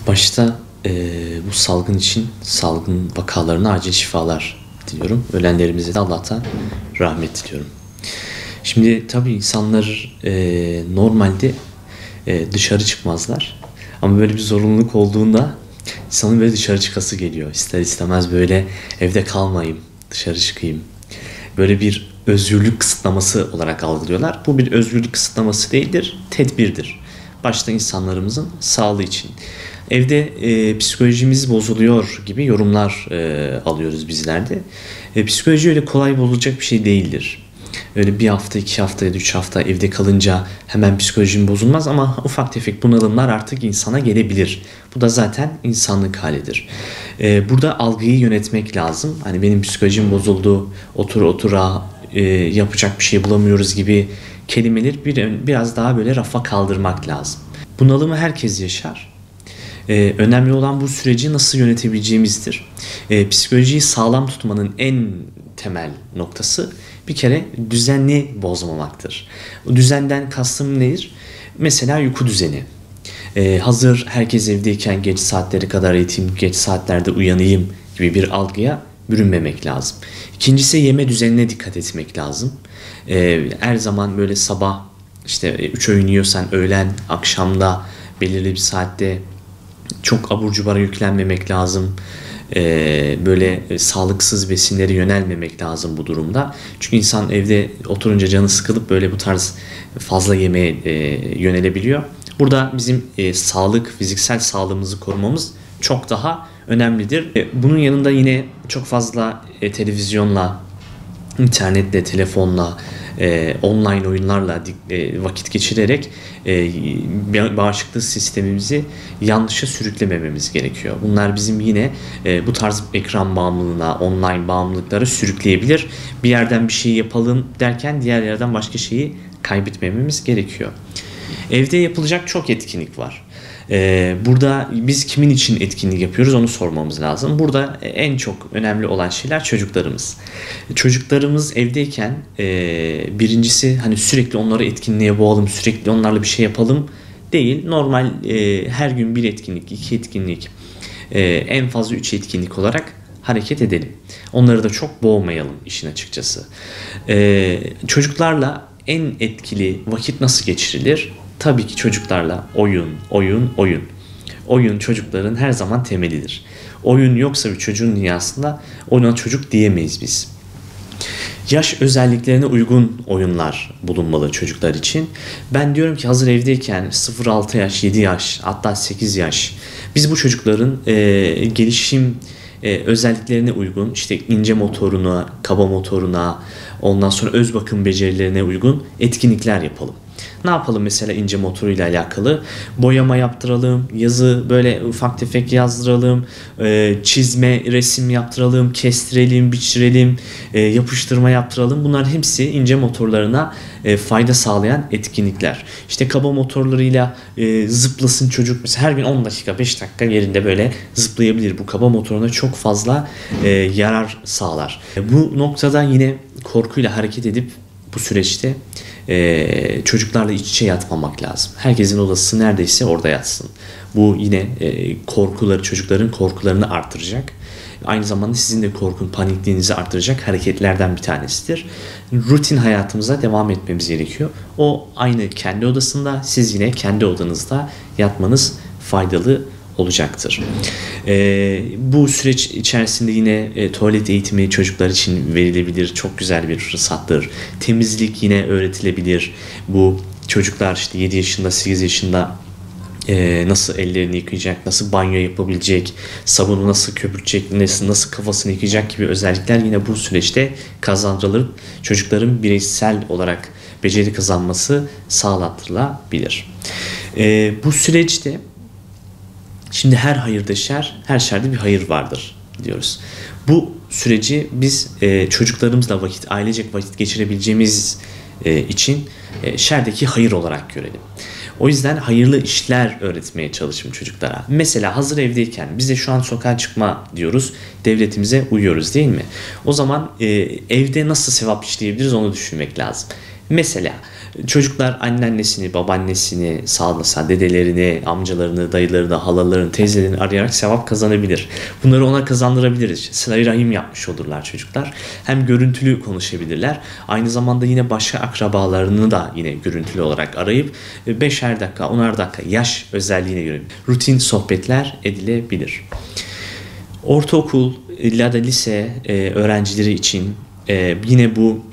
Başta bu salgın için salgın vakalarına acil şifalar diliyorum. Ölenlerimize de Allah'tan rahmet diliyorum. Şimdi tabii insanlar normalde dışarı çıkmazlar. Ama böyle bir zorunluluk olduğunda insanın böyle dışarı çıkası geliyor. İster istemez böyle evde kalmayayım, dışarı çıkayım. Böyle bir özgürlük kısıtlaması olarak algılıyorlar. Bu bir özgürlük kısıtlaması değildir, tedbirdir. Başta insanlarımızın sağlığı için. Evde psikolojimiz bozuluyor gibi yorumlar alıyoruz bizlerde. Psikoloji öyle kolay bozulacak bir şey değildir. Öyle bir hafta, 2 hafta ya da 3 hafta evde kalınca hemen psikolojim bozulmaz ama ufak tefek bunalımlar artık insana gelebilir. Bu da zaten insanlık halidir. Burada algıyı yönetmek lazım. Hani benim psikolojim bozuldu, otura yapacak bir şey bulamıyoruz gibi kelimeleri biraz daha böyle rafa kaldırmak lazım. Bunalımı herkes yaşar. Önemli olan bu süreci nasıl yönetebileceğimizdir. Psikolojiyi sağlam tutmanın en temel noktası bir kere düzenli bozmamaktır. O düzenden kastım nedir? Mesela uyku düzeni. Hazır herkes evdeyken geç saatlere kadar yatayım, geç saatlerde uyanayım gibi bir algıya bürünmemek lazım. İkincisi yeme düzenine dikkat etmek lazım. Her zaman böyle sabah işte 3 öğün yiyorsan öğlen, akşamda belirli bir saatte çok abur cubara yüklenmemek lazım. Böyle sağlıksız besinlere yönelmemek lazım bu durumda. Çünkü insan evde oturunca canı sıkılıp böyle bu tarz fazla yemeğe yönelebiliyor. Burada bizim fiziksel sağlığımızı korumamız çok daha önemlidir. Bunun yanında yine çok fazla televizyonla, internetle, telefonla, online oyunlarla vakit geçirerek bağışıklık sistemimizi yanlışa sürüklemememiz gerekiyor. Bunlar bizim yine bu tarz ekran bağımlılığına, online bağımlılıklara sürükleyebilir. Bir yerden bir şey yapalım derken diğer yerden başka şeyi kaybetmememiz gerekiyor. Evde yapılacak çok etkinlik var. Burada biz kimin için etkinlik yapıyoruz onu sormamız lazım. Burada en çok önemli olan şeyler çocuklarımız. Çocuklarımız evdeyken birincisi hani sürekli onları etkinliğe boğalım, sürekli onlarla bir şey yapalım değil. Normal her gün bir etkinlik, 2 etkinlik, en fazla 3 etkinlik olarak hareket edelim. Onları da çok boğmayalım işin açıkçası. Çocuklarla en etkili vakit nasıl geçirilir? Tabii ki çocuklarla oyun. Oyun çocukların her zaman temelidir. Oyun yoksa bir çocuğun dünyasında ona çocuk diyemeyiz biz. Yaş özelliklerine uygun oyunlar bulunmalı çocuklar için. Ben diyorum ki hazır evdeyken 0-6 yaş, 7 yaş hatta 8 yaş biz bu çocukların gelişim özelliklerine uygun işte ince motoruna, kaba motoruna, ondan sonra öz bakım becerilerine uygun etkinlikler yapalım. Ne yapalım mesela ince motoruyla alakalı? Boyama yaptıralım, yazı böyle ufak tefek yazdıralım, çizme, resim yaptıralım, kestirelim, biçirelim, yapıştırma yaptıralım. Bunların hepsi ince motorlarına fayda sağlayan etkinlikler. İşte kaba motorlarıyla zıplasın çocuk. Mesela her gün 10 dakika, 5 dakika yerinde böyle zıplayabilir. Bu kaba motoruna çok fazla yarar sağlar. Bu noktada yine korkuyla hareket edip bu süreçte çocuklarla iç içe yatmamak lazım. Herkesin odası neredeyse orada yatsın. Bu yine çocukların korkularını artıracak. Aynı zamanda sizin de panikliğinizi artıracak hareketlerden bir tanesidir. Rutin hayatımıza devam etmemiz gerekiyor. O aynı kendi odasında, siz yine kendi odanızda yatmanız faydalı olacaktır. Bu süreç içerisinde yine tuvalet eğitimi çocuklar için verilebilir. Çok güzel bir fırsattır. Temizlik yine öğretilebilir. Bu çocuklar işte 7 yaşında, 8 yaşında nasıl ellerini yıkayacak, nasıl banyo yapabilecek, sabunu nasıl köpürtecek, nasıl kafasını yıkayacak gibi özellikler yine bu süreçte kazandırılıp çocukların bireysel olarak beceri kazanması sağlatılabilir. Bu süreçte şimdi her hayırda şer, her şerde bir hayır vardır diyoruz. Bu süreci biz çocuklarımızla ailecek vakit geçirebileceğimiz için şerdeki hayır olarak görelim. O yüzden hayırlı işler öğretmeye çalışın çocuklara. Mesela hazır evdeyken bize şu an sokağa çıkma diyoruz, devletimize uyuyoruz değil mi? O zaman evde nasıl sevap işleyebiliriz onu düşünmek lazım. Mesela Çocuklar anneannesini, babaannesini, sağlasa dedelerini, amcalarını, dayılarını, halalarını, teyzelerini arayarak sevap kazanabilir. Bunları ona kazandırabiliriz. Sıla-i rahim yapmış olurlar çocuklar. Hem görüntülü konuşabilirler. Aynı zamanda yine başka akrabalarını da yine görüntülü olarak arayıp 5'er dakika, 10'ar dakika yaş özelliğine göre rutin sohbetler edilebilir. Ortaokul ya da lise öğrencileri için yine bu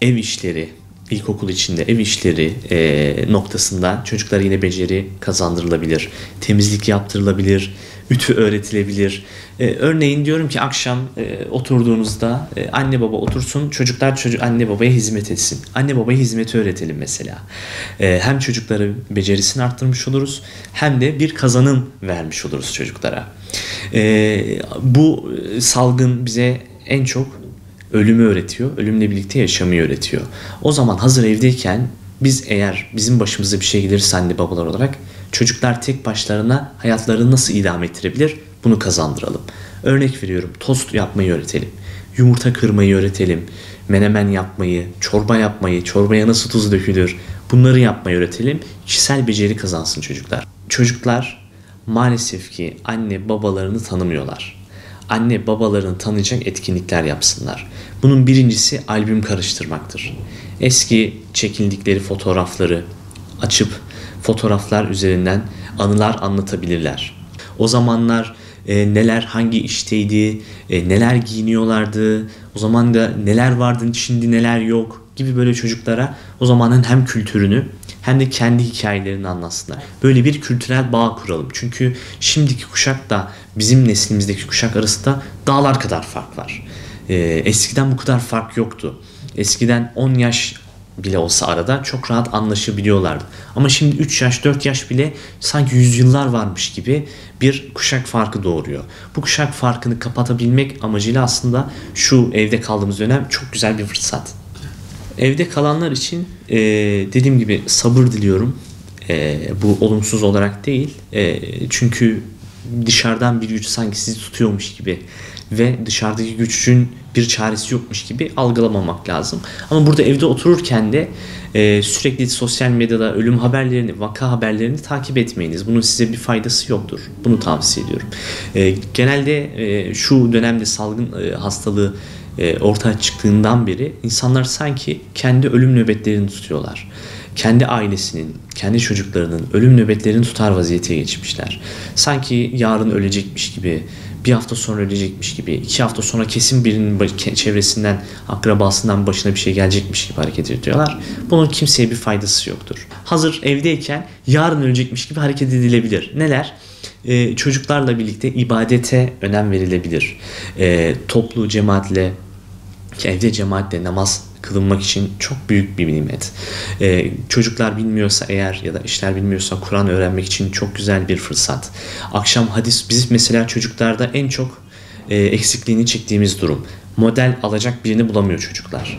ev işleri, ilkokul içinde ev işleri noktasında çocuklara yine beceri kazandırılabilir. Temizlik yaptırılabilir, ütü öğretilebilir. Örneğin diyorum ki akşam oturduğunuzda anne baba otursun, çocuklar anne babaya hizmet etsin. Anne babaya hizmeti öğretelim mesela. Hem çocukların becerisini arttırmış oluruz hem de bir kazanım vermiş oluruz çocuklara. Bu salgın bize en çok ölümü öğretiyor, ölümle birlikte yaşamayı öğretiyor. O zaman hazır evdeyken biz eğer bizim başımıza bir şey gelirse anne babalar olarak çocuklar tek başlarına hayatlarını nasıl idame ettirebilir bunu kazandıralım. Örnek veriyorum, tost yapmayı öğretelim, yumurta kırmayı öğretelim, menemen yapmayı, çorba yapmayı, çorbaya nasıl tuz dökülür bunları yapmayı öğretelim. Kişisel beceri kazansın çocuklar. Çocuklar maalesef ki anne babalarını tanımıyorlar. Anne babalarını tanıyacak etkinlikler yapsınlar. Bunun birincisi albüm karıştırmaktır. Eski çekildikleri fotoğrafları açıp fotoğraflar üzerinden anılar anlatabilirler. O zamanlar neler hangi işteydi, neler giyiniyorlardı, o zaman da neler vardı şimdi neler yok gibi böyle çocuklara o zamanın hem kültürünü hem de kendi hikayelerini anlatsınlar. Böyle bir kültürel bağ kuralım. Çünkü şimdiki kuşakla bizim neslimizdeki kuşak arasında dağlar kadar fark var. Eskiden bu kadar fark yoktu. Eskiden 10 yaş bile olsa arada çok rahat anlaşabiliyorlardı. Ama şimdi 3 yaş 4 yaş bile sanki yüzyıllar varmış gibi bir kuşak farkı doğuruyor. Bu kuşak farkını kapatabilmek amacıyla aslında şu evde kaldığımız dönem çok güzel bir fırsat. Evde kalanlar için dediğim gibi sabır diliyorum. Bu olumsuz olarak değil. Çünkü dışarıdan bir güç sanki sizi tutuyormuş gibi ve dışarıdaki gücün bir çaresi yokmuş gibi algılamamak lazım. Ama burada evde otururken de sürekli sosyal medyada ölüm haberlerini, vaka haberlerini takip etmeyiniz. Bunun size bir faydası yoktur. Bunu tavsiye ediyorum. Genelde şu dönemde salgın hastalığı ortaya çıktığından beri insanlar sanki kendi ölüm nöbetlerini tutuyorlar. Kendi ailesinin, kendi çocuklarının ölüm nöbetlerini tutar vaziyete geçmişler. Sanki yarın ölecekmiş gibi, bir hafta sonra ölecekmiş gibi, 2 hafta sonra kesin birinin çevresinden, akrabasından başına bir şey gelecekmiş gibi hareket ediyorlar. Bunun kimseye bir faydası yoktur. Hazır evdeyken yarın ölecekmiş gibi hareket edilebilir. Neler? Çocuklarla birlikte ibadete önem verilebilir. Toplu cemaatle, evde cemaatle namaz kılınmak için çok büyük bir nimet. Çocuklar bilmiyorsa eğer ya da eşler bilmiyorsa Kur'an öğrenmek için çok güzel bir fırsat. Akşam hadis, biz mesela çocuklarda en çok eksikliğini çektiğimiz durum. Model alacak birini bulamıyor çocuklar.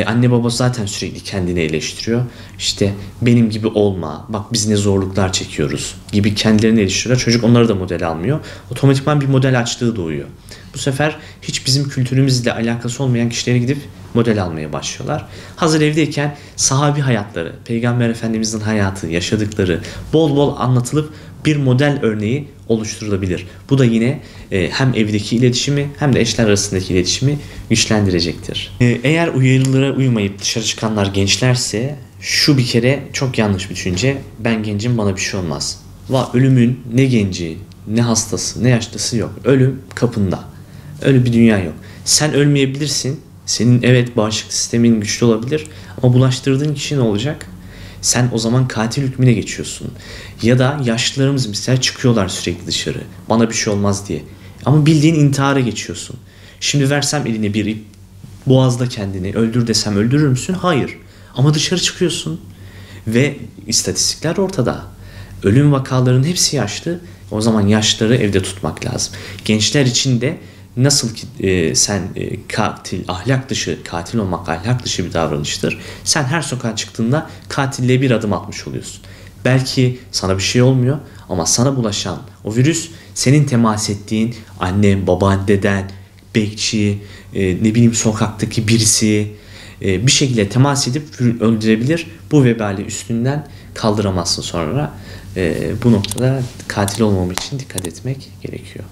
Anne baba zaten sürekli kendini eleştiriyor. İşte benim gibi olma, bak biz ne zorluklar çekiyoruz gibi kendilerini eleştiriyorlar. Çocuk onları da model almıyor. Otomatikman bir model açlığı doğuyor. Bu sefer hiç bizim kültürümüzle alakası olmayan kişilere gidip model almaya başlıyorlar. Hazır evdeyken sahabi hayatları, Peygamber Efendimizin hayatı, yaşadıkları bol bol anlatılıp bir model örneği oluşturulabilir. Bu da yine hem evdeki iletişimi hem de eşler arasındaki iletişimi güçlendirecektir. Eğer uyarılara uymayıp dışarı çıkanlar gençlerse şu bir kere çok yanlış bir düşünce. Ben gencim, bana bir şey olmaz. Ölümün ne genci, ne hastası, ne yaşlısı yok. Ölüm kapında. Öyle bir dünya yok. Sen ölmeyebilirsin. Senin evet bağışıklık sistemin güçlü olabilir ama bulaştırdığın kişi ne olacak? Sen o zaman katil hükmüne geçiyorsun. Ya da yaşlılarımız mesela çıkıyorlar sürekli dışarı. Bana bir şey olmaz diye. Ama bildiğin intihara geçiyorsun. Şimdi versem eline bir ip, boğazla kendini, öldür desem öldürür müsün? Hayır. Ama dışarı çıkıyorsun. Ve istatistikler ortada. Ölüm vakalarının hepsi yaşlı. O zaman yaşlıları evde tutmak lazım. Gençler için de nasıl ki sen ahlak dışı, katil olmak ahlak dışı bir davranıştır. Sen her sokağa çıktığında katilliğe bir adım atmış oluyorsun. Belki sana bir şey olmuyor ama sana bulaşan o virüs senin temas ettiğin annen, baban, deden, bekçi, ne bileyim sokaktaki birisi, bir şekilde temas edip öldürebilir. Bu vebali üstünden kaldıramazsın sonra. Bu noktada katil olmam için dikkat etmek gerekiyor.